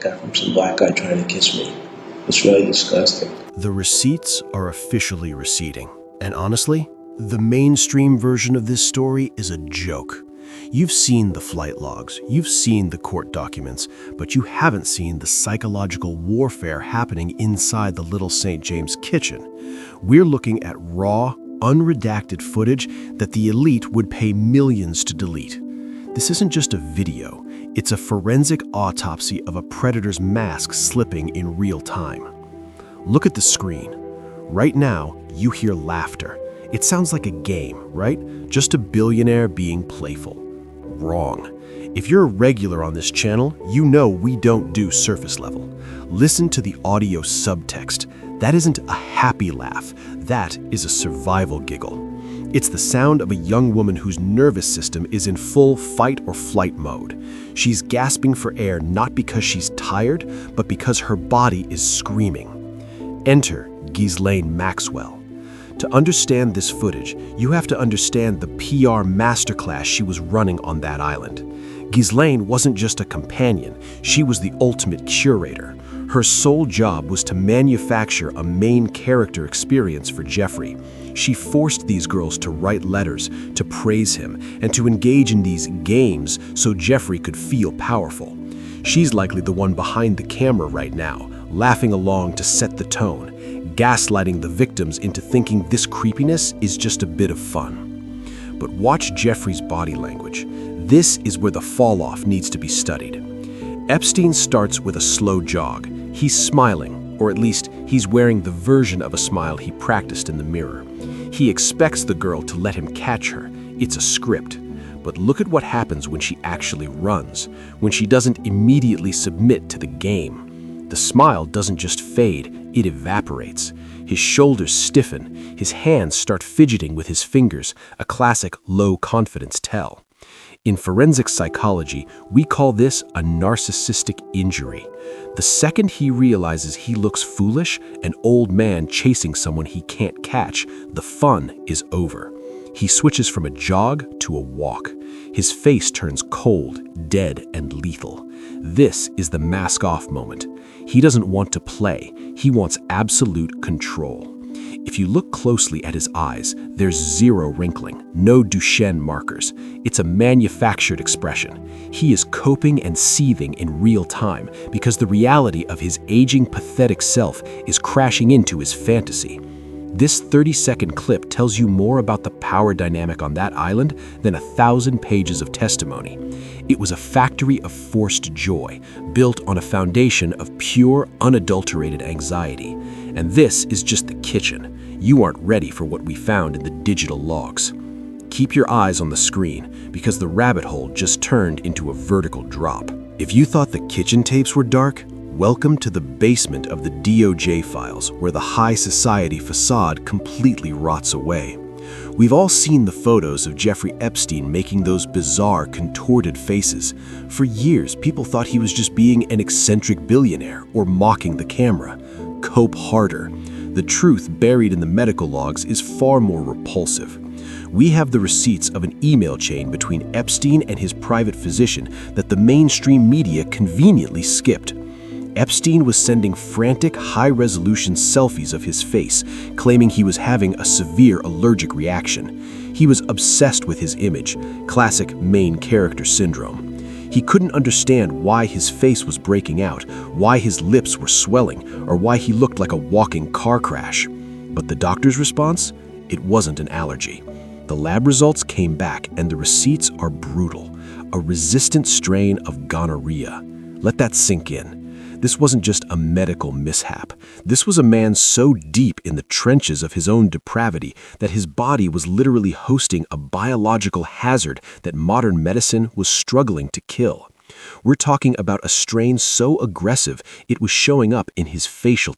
guy from some black guy trying to kiss me. It's really disgusting. The receipts are officially receding. And honestly, the mainstream version of this story is a joke. You've seen the flight logs, you've seen the court documents, but you haven't seen the psychological warfare happening inside the Little St. James kitchen. We're looking at raw, unredacted footage that the elite would pay millions to delete. This isn't just a video, it's a forensic autopsy of a predator's mask slipping in real time. Look at the screen. Right now, you hear laughter. It sounds like a game, right? Just a billionaire being playful. Wrong. If you're a regular on this channel, you know we don't do surface level. Listen to the audio subtext. That isn't a happy laugh. That is a survival giggle. It's the sound of a young woman whose nervous system is in full fight or flight mode. She's gasping for air not because she's tired, but because her body is screaming. Enter Ghislaine Maxwell. To understand this footage, you have to understand the PR masterclass she was running on that island. Ghislaine wasn't just a companion, she was the ultimate curator. Her sole job was to manufacture a main character experience for Jeffrey. She forced these girls to write letters, to praise him, and to engage in these games so Jeffrey could feel powerful. She's likely the one behind the camera right now, laughing along to set the tone, gaslighting the victims into thinking this creepiness is just a bit of fun. But watch Jeffrey's body language. This is where the fall-off needs to be studied. Epstein starts with a slow jog. He's smiling, or at least he's wearing the version of a smile he practiced in the mirror. He expects the girl to let him catch her. It's a script. But look at what happens when she actually runs, when she doesn't immediately submit to the game. The smile doesn't just fade, it evaporates. His shoulders stiffen, his hands start fidgeting with his fingers, a classic low-confidence tell. In forensic psychology, we call this a narcissistic injury. The second he realizes he looks foolish, an old man chasing someone he can't catch, the fun is over. He switches from a jog to a walk. His face turns cold, dead, and lethal. This is the mask-off moment. He doesn't want to play. He wants absolute control. If you look closely at his eyes, there's zero wrinkling, no Duchenne markers. It's a manufactured expression. He is coping and seething in real time because the reality of his aging, pathetic self is crashing into his fantasy. This 30-second clip tells you more about the power dynamic on that island than 1,000 pages of testimony. It was a factory of forced joy, built on a foundation of pure, unadulterated anxiety. And this is just the kitchen. You aren't ready for what we found in the digital logs. Keep your eyes on the screen, because the rabbit hole just turned into a vertical drop. If you thought the kitchen tapes were dark, welcome to the basement of the DOJ files, where the high society facade completely rots away. We've all seen the photos of Jeffrey Epstein making those bizarre, contorted faces. For years, people thought he was just being an eccentric billionaire or mocking the camera. Cope harder. The truth buried in the medical logs is far more repulsive. We have the receipts of an email chain between Epstein and his private physician that the mainstream media conveniently skipped. Epstein was sending frantic, high-resolution selfies of his face, claiming he was having a severe allergic reaction. He was obsessed with his image, classic main character syndrome. He couldn't understand why his face was breaking out, why his lips were swelling, or why he looked like a walking car crash. But the doctor's response? It wasn't an allergy. The lab results came back, and the receipts are brutal. A resistant strain of gonorrhea. Let that sink in. This wasn't just a medical mishap. This was a man so deep in the trenches of his own depravity that his body was literally hosting a biological hazard that modern medicine was struggling to kill. We're talking about a strain so aggressive it was showing up in his facial